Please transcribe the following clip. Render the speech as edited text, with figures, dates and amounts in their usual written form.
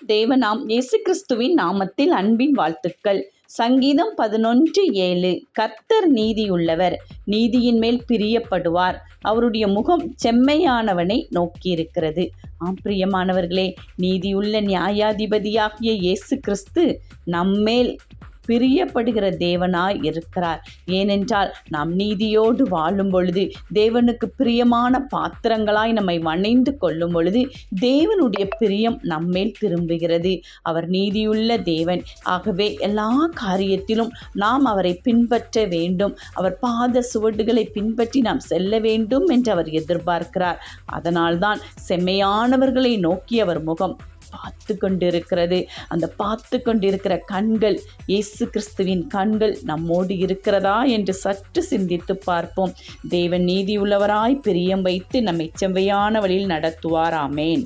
தேவனாம் இயேசு கிறிஸ்துவின் நாமத்தில் அன்பின் வாழ்த்துக்கள். சங்கீதம் 11:7. கர்த்தர் நீதியுள்ளவர், நீதியின் மேல் பிரியப்படுவார், அவருடைய முகம் செம்மையானவனை நோக்கியிருக்கிறது. பிரியமானவர்களே, நீதியுள்ள நியாயாதிபதியாகிய இயேசு கிறிஸ்து நம்மேல் பிரியப்படுகிற தேவனாய் இருக்கிறார். ஏனென்றால் நாம் நீதியோடு வாழும் பொழுது, தேவனுக்கு பிரியமான பாத்திரங்களாய் நம்மை வணைந்து கொள்ளும் பொழுது தேவனுடைய பிரியம் நம்மேல் திரும்புகிறது. அவர் நீதியுள்ள தேவன். ஆகவே எல்லா காரியத்திலும் நாம் அவரை பின்பற்ற வேண்டும். அவர் பாத சுவடுகளை பின்பற்றி நாம் செல்ல வேண்டும் என்று அவர் எதிர்பார்க்கிறார். அதனால்தான் செம்மையானவர்களை நோக்கி அவர் முகம் பார்த்து கொண்டிருக்கிறது. அந்த பார்த்து கொண்டிருக்கிற கண்கள் இயேசு கிறிஸ்துவின் கண்கள் நம்மோடு இருக்கிறதா என்று சற்று சிந்தித்து பார்ப்போம். தேவன் நீதியுள்ளவராய் பிரியம் வைத்து நம்மை செவ்வையான வழியில் நடத்துவார். ஆமேன்.